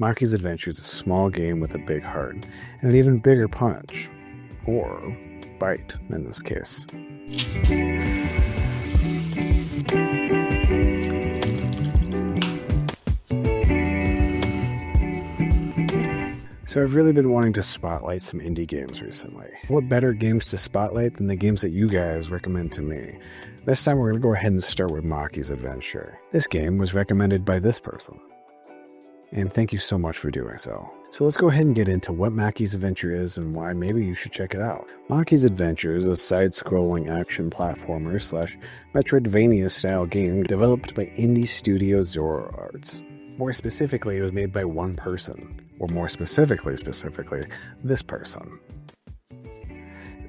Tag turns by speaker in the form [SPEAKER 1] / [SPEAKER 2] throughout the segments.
[SPEAKER 1] Makis Adventure is a small game with a big heart, and an even bigger punch. Or bite, in this case. So I've really been wanting to spotlight some indie games recently. What better games to spotlight than the games that you guys recommend to me? This time we're going to go ahead and start with Makis Adventure. This game was recommended by this person. And thank you so much for doing so. So let's go ahead and get into what Makis Adventure is and why maybe you should check it out. Makis Adventure is a side-scrolling action platformer / Metroidvania style game developed by indie studio Zoro Arts. More specifically, it was made by one person. Or more specifically, this person.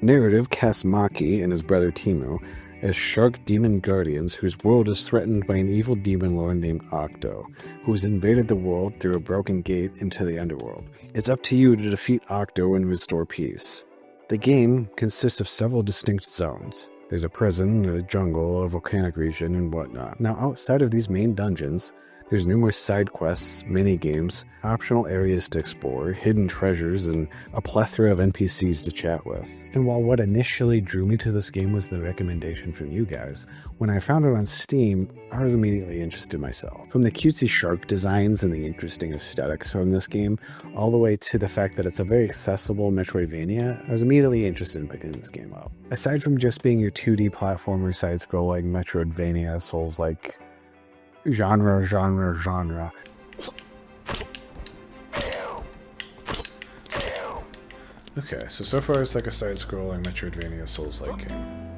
[SPEAKER 1] Narrative casts Maki and his brother Timu as shark demon guardians whose world is threatened by an evil demon lord named Octo, who has invaded the world through a broken gate into the underworld. It's up to you to defeat Octo and restore peace. The game consists of several distinct zones. There's a prison, a jungle, a volcanic region, and whatnot. Now, outside of these main dungeons, there's numerous side quests, mini-games, optional areas to explore, hidden treasures, and a plethora of NPCs to chat with. And while what initially drew me to this game was the recommendation from you guys, when I found it on Steam, I was immediately interested myself. From the cutesy shark designs and the interesting aesthetics on this game, all the way to the fact that it's a very accessible Metroidvania, I was immediately interested in picking this game up. Aside from just being your 2D platformer side-scrolling Metroidvania Souls-like genre. Okay, so far it's like a side-scrolling Metroidvania Souls-like game.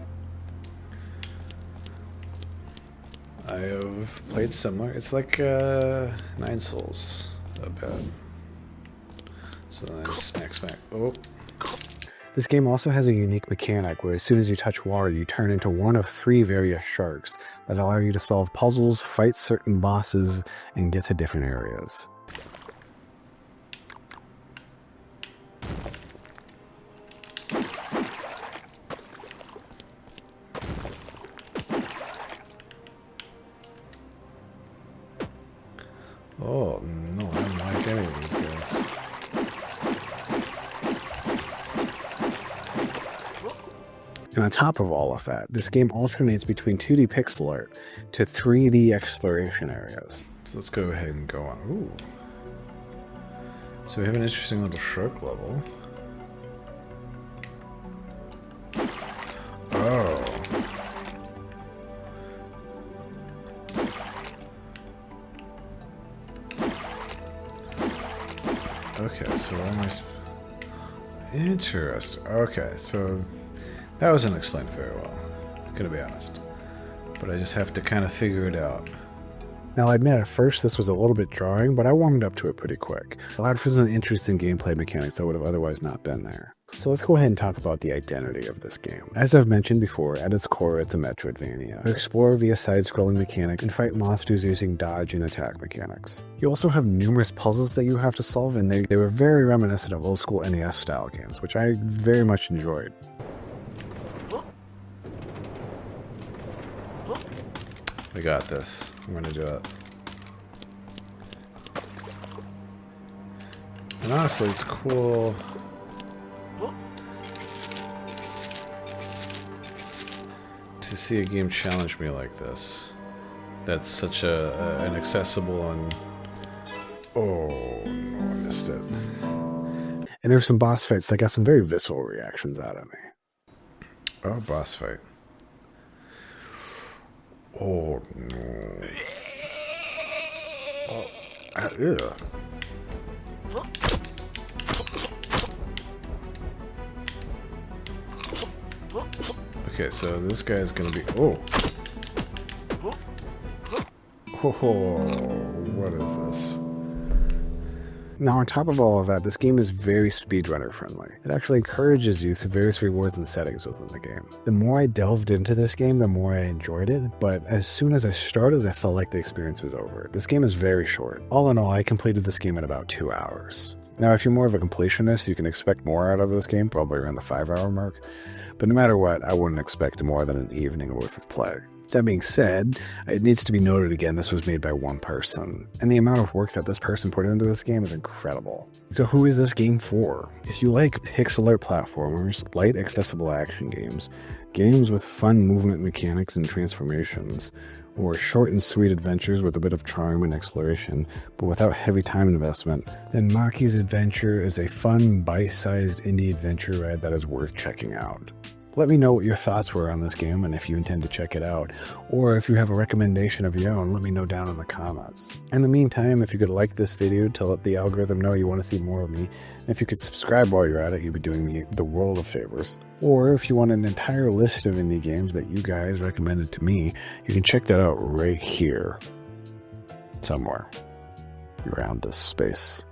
[SPEAKER 1] I have played similar. It's like 9 Souls a bit. So then smack. Oh. This game also has a unique mechanic where as soon as you touch water, you turn into one of 3 various sharks that allow you to solve puzzles, fight certain bosses, and get to different areas. Oh, no, I don't like any of these guys. And on top of all of that, this game alternates between 2D pixel art to 3D exploration areas. So let's go ahead and go on. Ooh. So we have an interesting little shark level. Oh. Okay, so what am I... Interesting. Okay, so... That wasn't explained very well, gonna be honest. But I just have to kind of figure it out. Now, I admit at first this was a little bit jarring, but I warmed up to it pretty quick. It allowed for some interesting gameplay mechanics that would have otherwise not been there. So let's go ahead and talk about the identity of this game. As I've mentioned before, at its core it's a Metroidvania. You explore via side-scrolling mechanic and fight monsters using dodge and attack mechanics. You also have numerous puzzles that you have to solve, and they were very reminiscent of old-school NES-style games, which I very much enjoyed. We got this. I'm gonna do it. And honestly, it's cool. To see a game challenge me like this. That's such an accessible and... Oh, no, I missed it. And there's some boss fights that got some very visceral reactions out of me. Oh, boss fight. Oh, no. Oh, ew. Okay, so this guy's gonna be... Oh! Oh, what is this? Now, on top of all of that, this game is very speedrunner friendly. It actually encourages you through various rewards and settings within the game. The more I delved into this game, the more I enjoyed it, but as soon as I started, I felt like the experience was over. This game is very short. All in all, I completed this game in about 2 hours. Now, if you're more of a completionist, you can expect more out of this game, probably around the 5-hour mark. But no matter what, I wouldn't expect more than an evening worth of play. That being said, it needs to be noted again, this was made by one person, and the amount of work that this person put into this game is incredible. So who is this game for? If you like pixel art platformers, light accessible action games, games with fun movement mechanics and transformations, or short and sweet adventures with a bit of charm and exploration, but without heavy time investment, then Makis Adventure is a fun, bite-sized indie adventure ride that is worth checking out. Let me know what your thoughts were on this game and if you intend to check it out, or if you have a recommendation of your own, let me know down in the comments. In the meantime, if you could like this video to let the algorithm know you want to see more of me, and if you could subscribe while you're at it, you'd be doing me the world of favors. Or if you want an entire list of indie games that you guys recommended to me, you can check that out right here, somewhere around this space.